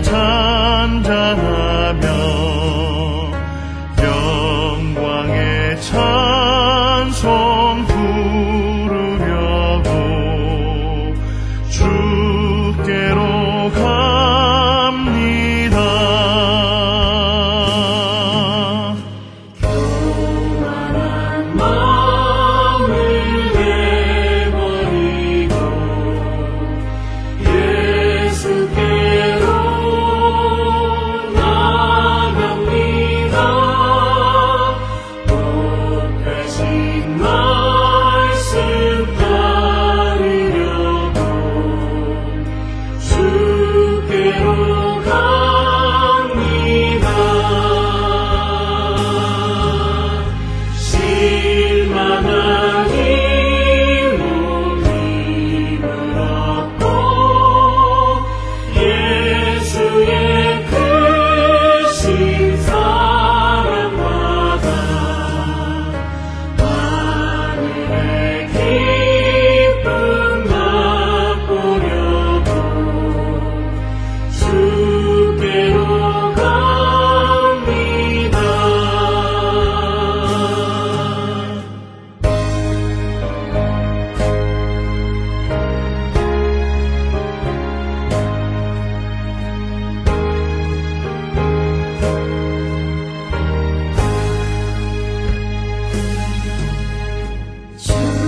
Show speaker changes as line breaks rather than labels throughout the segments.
찬양하며 영광의 찬송 부르려고 주께로 갑니다.
교만한 마음을 내버리고 예수께로 나갑니다. 복하신 말씀 따르려고 주께로 갑니다. 실만한 힘으로 힘을 얻고 예수의 크신 사랑 받아 하늘의 기쁨 맛보려고 주께로 갑니다.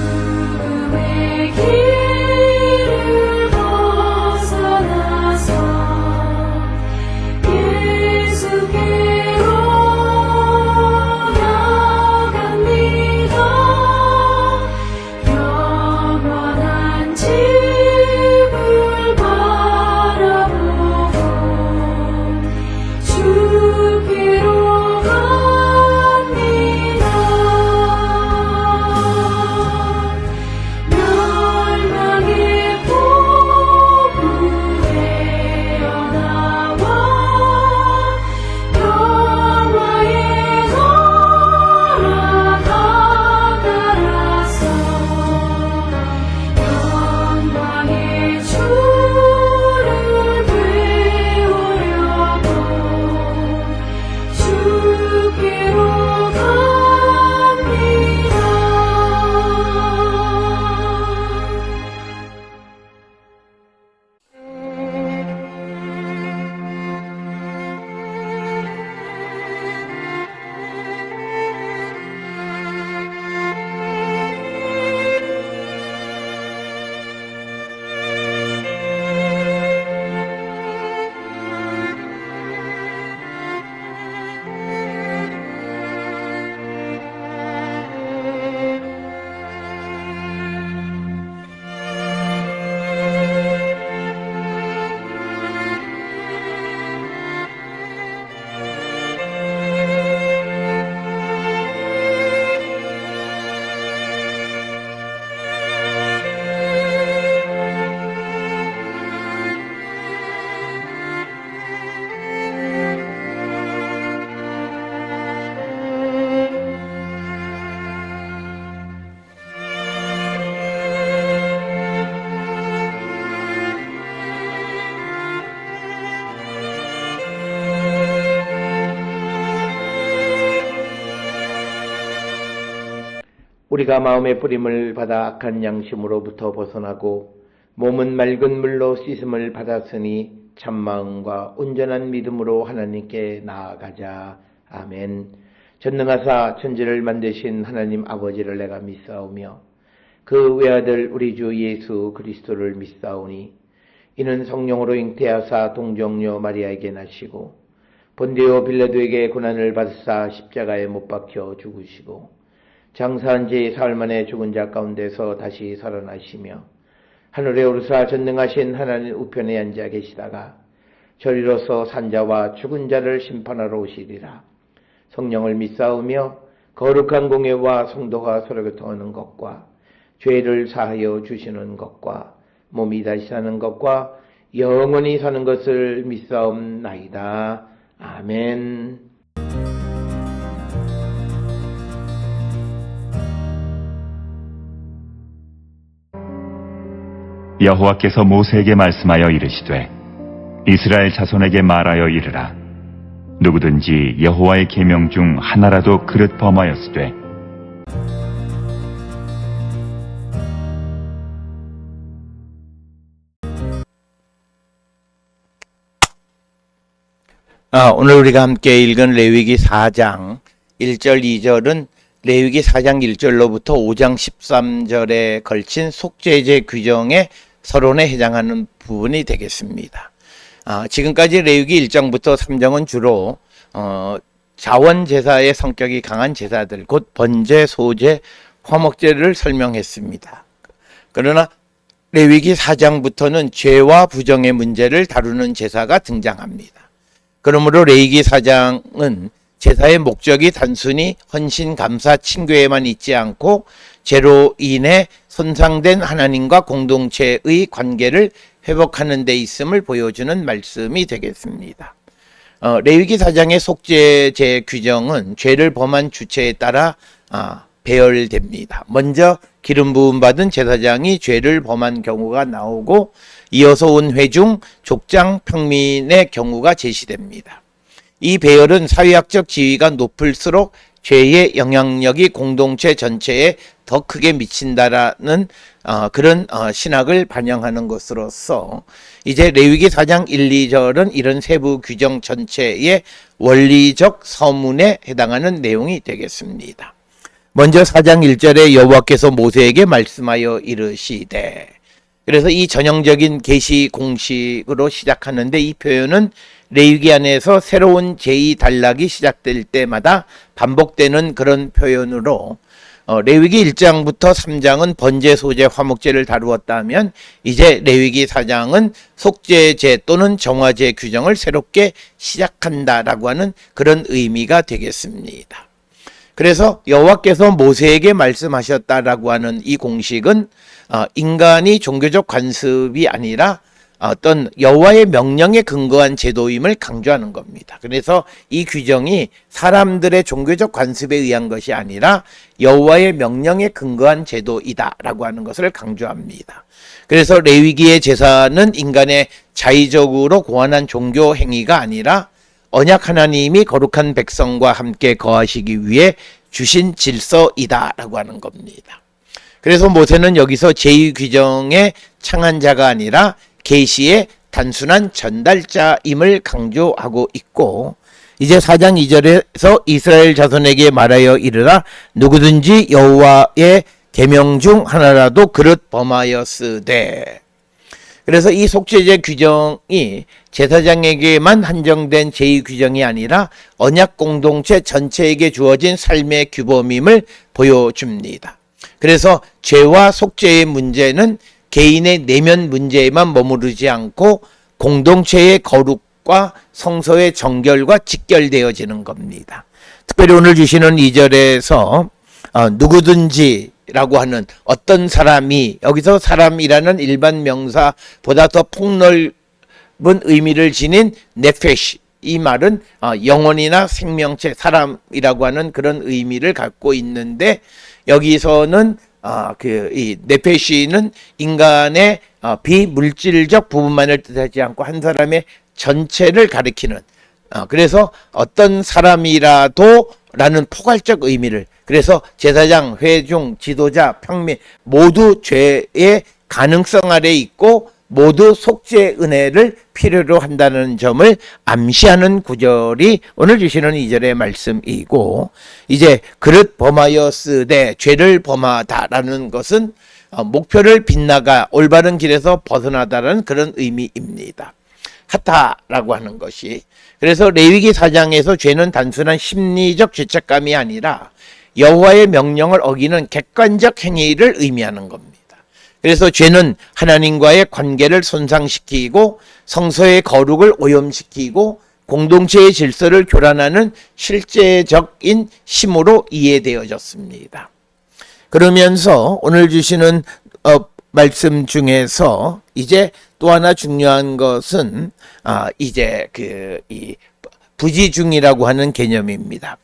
죽음의 길을 벗어나서 예수께로 나갑니다. 영원한 집을 바라보고 주께로 갑니다. 멸망의 폭우에 나와 영화의 나라 다가라서 영광의 주를 배우려고 주께로 갑니다.
우리가 마음의 뿌림을 받아 악한 양심으로부터 벗어나고 몸은 맑은 물로 씻음을 받았으니 참마음과 온전한 믿음으로 하나님께 나아가자. 아멘. 전능하사 천지를 만드신 하나님 아버지를 내가 믿사오며 그 외아들 우리 주 예수 그리스도를 믿사오니 이는 성령으로 잉태하사 동정녀 마리아에게 나시고 본디오 빌라도에게 고난을 받으사 십자가에 못 박혀 죽으시고 장사한 지 사흘 만에 죽은 자 가운데서 다시 살아나시며 하늘에 오르사 전능하신 하나님 우편에 앉아 계시다가 저리로서 산자와 죽은 자를 심판하러 오시리라. 성령을 믿사오며 거룩한 공예와 성도가 서로 교통하는 것과 죄를 사하여 주시는 것과 몸이 다시 사는 것과 영원히 사는 것을 믿사옵나이다. 아멘.
여호와께서 모세에게 말씀하여 이르시되 이스라엘 자손에게 말하여 이르라. 누구든지 여호와의 계명 중 하나라도 그릇 범하였으되
오늘 우리가 함께 읽은 레위기 4장 1절 2절은 레위기 4장 1절로부터 5장 13절에 걸친 속죄제 규정의 서론에 해당하는 부분이 되겠습니다. 지금까지 레위기 1장부터 3장은 주로 자원제사의 성격이 강한 제사들, 곧 번제, 소제, 화목제를 설명했습니다. 그러나 레위기 4장부터는 죄와 부정의 문제를 다루는 제사가 등장합니다. 그러므로 레위기 4장은 제사의 목적이 단순히 헌신, 감사, 칭죄에만 있지 않고 죄로 인해 손상된 하나님과 공동체의 관계를 회복하는 데 있음을 보여주는 말씀이 되겠습니다. 레위기 4장의 속죄제 규정은 죄를 범한 주체에 따라 배열됩니다. 먼저 기름 부음 받은 제사장이 죄를 범한 경우가 나오고 이어서 온 회중, 족장, 평민의 경우가 제시됩니다. 이 배열은 사회학적 지위가 높을수록 죄의 영향력이 공동체 전체에 더 크게 미친다라는 그런 신학을 반영하는 것으로서 이제 레위기 4장 1, 2절은 이런 세부 규정 전체의 원리적 서문에 해당하는 내용이 되겠습니다. 먼저 4장 1절에 여호와께서 모세에게 말씀하여 이르시되, 그래서 이 전형적인 계시 공식으로 시작하는데 이 표현은 레위기 안에서 새로운 제2단락이 시작될 때마다 반복되는 그런 표현으로 레위기 1장부터 3장은 번제, 소제, 화목제를 다루었다면 이제 레위기 4장은 속죄제 또는 정화제 규정을 새롭게 시작한다라고 하는 그런 의미가 되겠습니다. 그래서 여호와께서 모세에게 말씀하셨다라고 하는 이 공식은 인간이 종교적 관습이 아니라 어떤 여호와의 명령에 근거한 제도임을 강조하는 겁니다. 그래서 이 규정이 사람들의 종교적 관습에 의한 것이 아니라 여호와의 명령에 근거한 제도이다라고 하는 것을 강조합니다. 그래서 레위기의 제사는 인간의 자의적으로 고안한 종교 행위가 아니라 언약 하나님이 거룩한 백성과 함께 거하시기 위해 주신 질서이다라고 하는 겁니다. 그래서 모세는 여기서 제2규정의 창안자가 아니라 계시의 단순한 전달자임을 강조하고 있고, 이제 4장 2절에서 이스라엘 자손에게 말하여 이르라. 누구든지 여호와의 계명 중 하나라도 그릇 범하였으되. 그래서 이 속죄제 규정이 제사장에게만 한정된 제2규정이 아니라 언약 공동체 전체에게 주어진 삶의 규범임을 보여줍니다. 그래서 죄와 속죄의 문제는 개인의 내면 문제에만 머무르지 않고 공동체의 거룩과 성소의 정결과 직결되어지는 겁니다. 특별히 오늘 주시는 2절에서 누구든지라고 하는 어떤 사람이, 여기서 사람이라는 일반 명사보다 더 폭넓은 의미를 지닌 네페시, 이 말은 영혼이나 생명체, 사람이라고 하는 그런 의미를 갖고 있는데, 여기서는 이 네페시는 인간의 비물질적 부분만을 뜻하지 않고 한 사람의 전체를 가리키는, 그래서 어떤 사람이라도 라는 포괄적 의미를, 그래서 제사장, 회중, 지도자, 평민 모두 죄의 가능성 아래 있고 모두 속죄 은혜를 필요로 한다는 점을 암시하는 구절이 오늘 주시는 2절의 말씀이고, 이제 그릇 범하였으되 죄를 범하다라는 것은 목표를 빗나가 올바른 길에서 벗어나다라는 그런 의미입니다. 하타라고 하는 것이, 그래서 레위기 4장에서 죄는 단순한 심리적 죄책감이 아니라 여호와의 명령을 어기는 객관적 행위를 의미하는 겁니다. 그래서 죄는 하나님과의 관계를 손상시키고 성소의 거룩을 오염시키고 공동체의 질서를 교란하는 실제적인 심으로 이해되어졌습니다. 그러면서 오늘 주시는 말씀 중에서 이제 또 하나 중요한 것은 이제 이 부지중이라고 하는 개념입니다.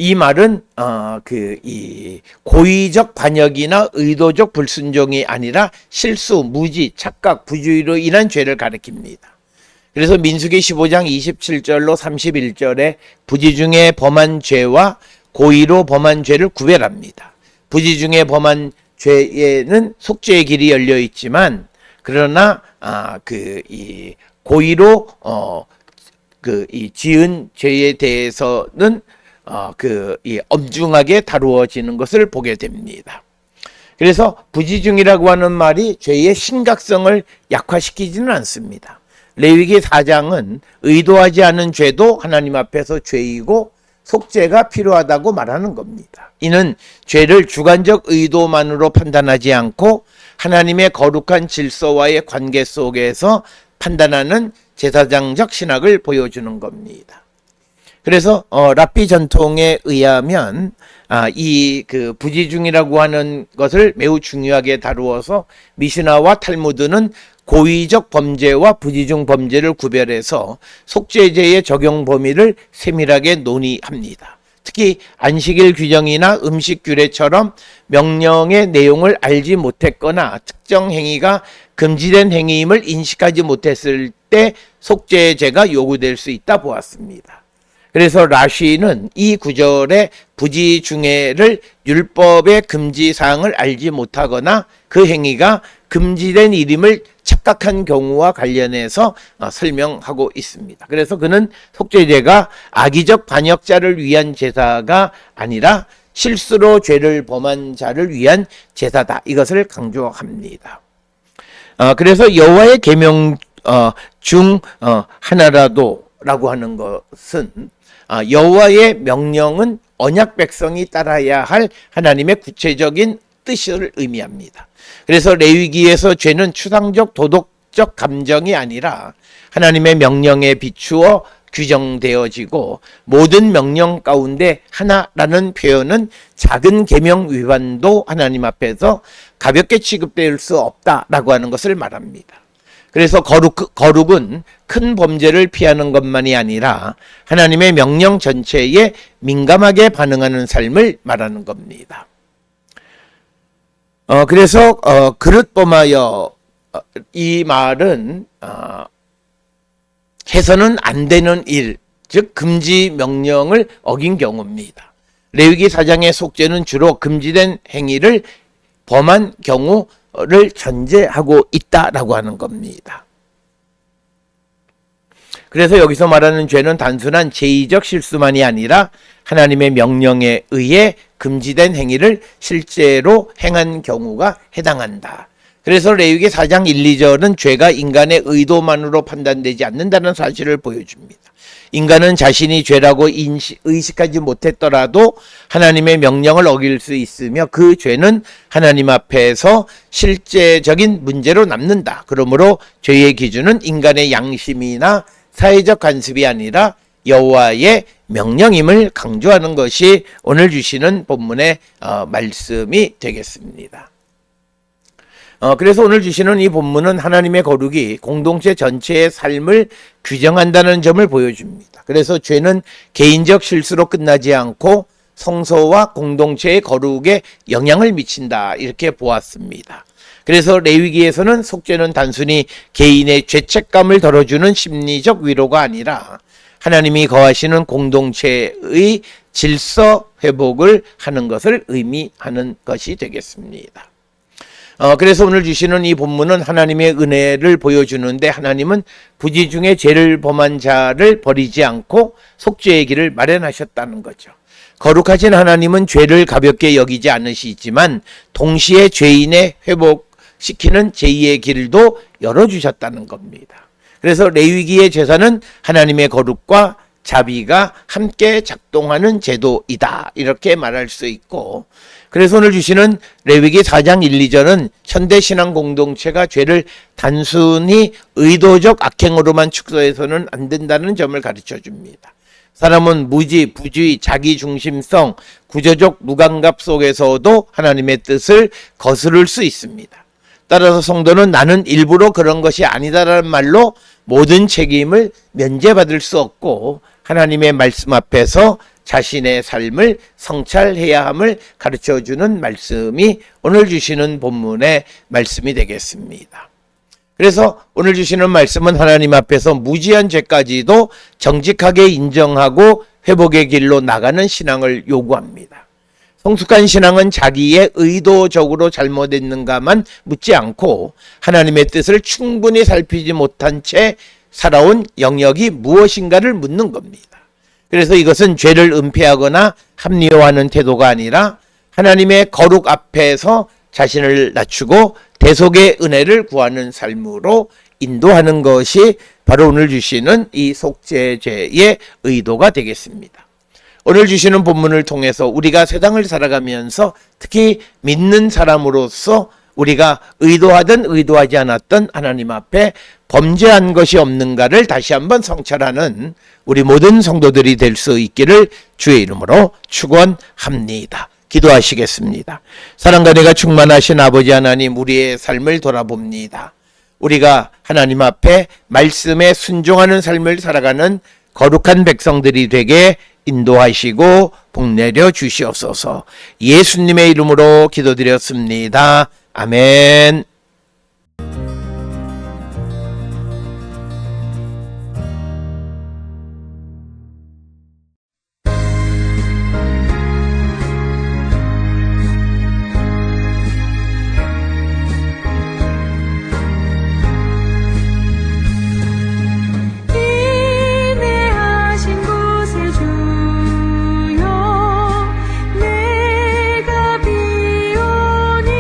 이 말은 이 고의적 반역이나 의도적 불순종이 아니라 실수, 무지, 착각, 부주의로 인한 죄를 가리킵니다. 그래서 민수기 15장 27절로 31절에 부지 중에 범한 죄와 고의로 범한 죄를 구별합니다. 부지 중에 범한 죄에는 속죄의 길이 열려 있지만, 그러나 이 고의로 이 지은 죄에 대해서는 이 엄중하게 다루어지는 것을 보게 됩니다. 그래서 부지중이라고 하는 말이 죄의 심각성을 약화시키지는 않습니다. 레위기 4장은 의도하지 않은 죄도 하나님 앞에서 죄이고 속죄가 필요하다고 말하는 겁니다. 이는 죄를 주관적 의도만으로 판단하지 않고 하나님의 거룩한 질서와의 관계 속에서 판단하는 제사장적 신학을 보여주는 겁니다. 그래서 랍비 전통에 의하면 이 부지중이라고 하는 것을 매우 중요하게 다루어서 미시나와 탈무드는 고의적 범죄와 부지중 범죄를 구별해서 속죄죄의 적용 범위를 세밀하게 논의합니다. 특히 안식일 규정이나 음식 규례처럼 명령의 내용을 알지 못했거나 특정 행위가 금지된 행위임을 인식하지 못했을 때 속죄죄가 요구될 수 있다 보았습니다. 그래서 라쉬는 이 구절의 부지중해를 율법의 금지사항을 알지 못하거나 그 행위가 금지된 일임을 착각한 경우와 관련해서 설명하고 있습니다. 그래서 그는 속죄죄가 악의적 반역자를 위한 제사가 아니라 실수로 죄를 범한 자를 위한 제사다, 이것을 강조합니다. 그래서 여호와의 계명 중 하나라도 라고 하는 것은 여호와의 명령은 언약 백성이 따라야 할 하나님의 구체적인 뜻을 의미합니다. 그래서 레위기에서 죄는 추상적 도덕적 감정이 아니라 하나님의 명령에 비추어 규정되어지고, 모든 명령 가운데 하나라는 표현은 작은 계명 위반도 하나님 앞에서 가볍게 취급될 수 없다라고 하는 것을 말합니다. 그래서 거룩은 큰 범죄를 피하는 것만이 아니라 하나님의 명령 전체에 민감하게 반응하는 삶을 말하는 겁니다. 그래서 그릇 범하여, 이 말은 해서는 안 되는 일, 즉 금지 명령을 어긴 경우입니다. 레위기 4장의 속죄는 주로 금지된 행위를 범한 경우를 전제하고 있다라고 하는 겁니다. 그래서 여기서 말하는 죄는 단순한 제의적 실수만이 아니라 하나님의 명령에 의해 금지된 행위를 실제로 행한 경우가 해당한다. 그래서 레위기 4장 1, 2절은 죄가 인간의 의도만으로 판단되지 않는다는 사실을 보여줍니다. 인간은 자신이 죄라고 의식하지 못했더라도 하나님의 명령을 어길 수 있으며 그 죄는 하나님 앞에서 실제적인 문제로 남는다. 그러므로 죄의 기준은 인간의 양심이나 사회적 관습이 아니라 여호와의 명령임을 강조하는 것이 오늘 주시는 본문의 말씀이 되겠습니다. 그래서 오늘 주시는 이 본문은 하나님의 거룩이 공동체 전체의 삶을 규정한다는 점을 보여줍니다. 그래서 죄는 개인적 실수로 끝나지 않고 성소와 공동체의 거룩에 영향을 미친다, 이렇게 보았습니다. 그래서 레위기에서는 속죄는 단순히 개인의 죄책감을 덜어주는 심리적 위로가 아니라 하나님이 거하시는 공동체의 질서 회복을 하는 것을 의미하는 것이 되겠습니다. 그래서 오늘 주시는 이 본문은 하나님의 은혜를 보여주는데, 하나님은 부지 중에 죄를 범한 자를 버리지 않고 속죄의 길을 마련하셨다는 거죠. 거룩하신 하나님은 죄를 가볍게 여기지 않으시지만 동시에 죄인의 회복시키는 제2의 길도 열어주셨다는 겁니다. 그래서 레위기의 제사는 하나님의 거룩과 자비가 함께 작동하는 제도이다, 이렇게 말할 수 있고, 그래서 오늘 주시는 레위기 4장 1, 2절은 현대신앙 공동체가 죄를 단순히 의도적 악행으로만 축소해서는 안 된다는 점을 가르쳐 줍니다. 사람은 무지, 부주의, 자기중심성, 구조적 무감각 속에서도 하나님의 뜻을 거스를 수 있습니다. 따라서 성도는 나는 일부러 그런 것이 아니다라는 말로 모든 책임을 면제받을 수 없고 하나님의 말씀 앞에서 자신의 삶을 성찰해야 함을 가르쳐주는 말씀이 오늘 주시는 본문의 말씀이 되겠습니다. 그래서 오늘 주시는 말씀은 하나님 앞에서 무지한 죄까지도 정직하게 인정하고 회복의 길로 나가는 신앙을 요구합니다. 성숙한 신앙은 자기의 의도적으로 잘못했는가만 묻지 않고 하나님의 뜻을 충분히 살피지 못한 채 살아온 영역이 무엇인가를 묻는 겁니다. 그래서 이것은 죄를 은폐하거나 합리화하는 태도가 아니라 하나님의 거룩 앞에서 자신을 낮추고 대속의 은혜를 구하는 삶으로 인도하는 것이 바로 오늘 주시는 이 속죄제의 의도가 되겠습니다. 오늘 주시는 본문을 통해서 우리가 세상을 살아가면서 특히 믿는 사람으로서 우리가 의도하든 의도하지 않았든 하나님 앞에 범죄한 것이 없는가를 다시 한번 성찰하는 우리 모든 성도들이 될 수 있기를 주의 이름으로 축원합니다. 기도하시겠습니다. 사랑과 은혜가 충만하신 아버지 하나님, 우리의 삶을 돌아봅니다. 우리가 하나님 앞에 말씀에 순종하는 삶을 살아가는 거룩한 백성들이 되게 인도하시고 복내려 주시옵소서. 예수님의 이름으로 기도드렸습니다. 아멘.
인내하신 곳에 주여 내가 비오니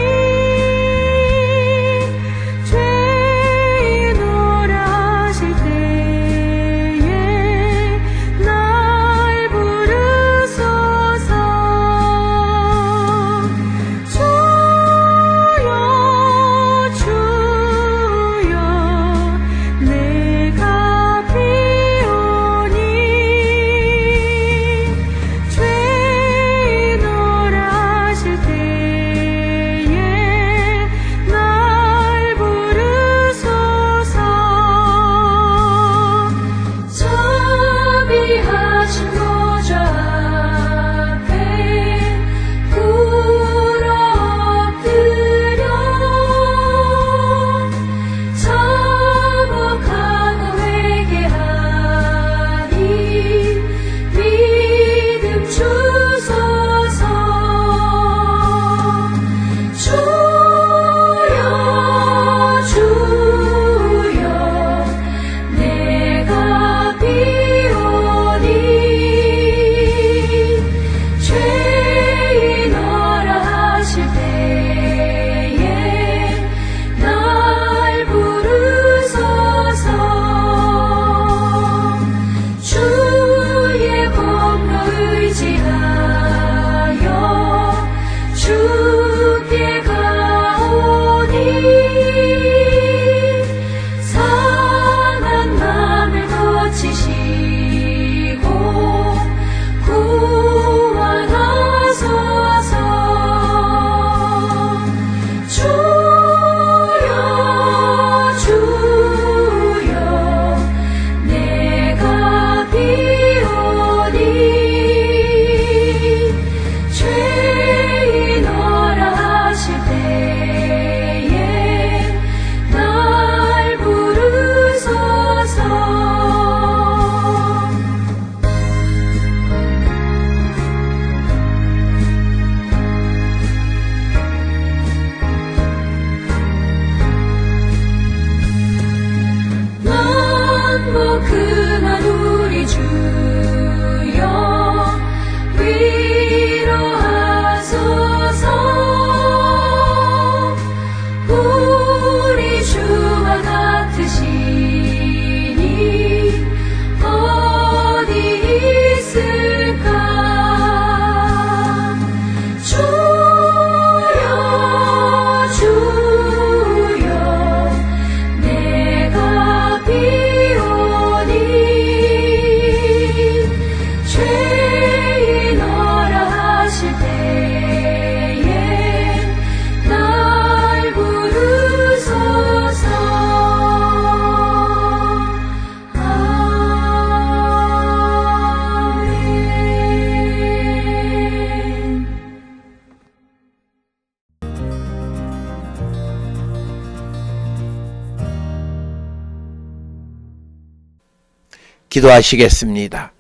기도하시겠습니다.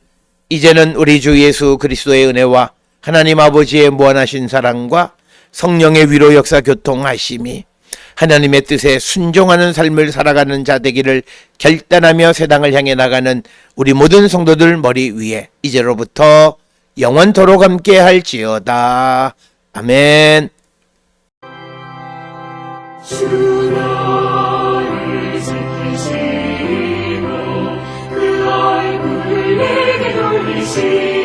이제는 우리 주 예수 그리스도의 은혜와 하나님 아버지의 무한하신 사랑과 성령의 위로 역사 교통하심이 하나님의 뜻에 순종하는 삶을 살아가는 자 되기를 결단하며 세상을 향해 나가는 우리 모든 성도들 머리 위에 이제로부터 영원토록 함께 할지어다. 아멘.
주 너를 지키시고 그 얼굴을 내게 돌리시고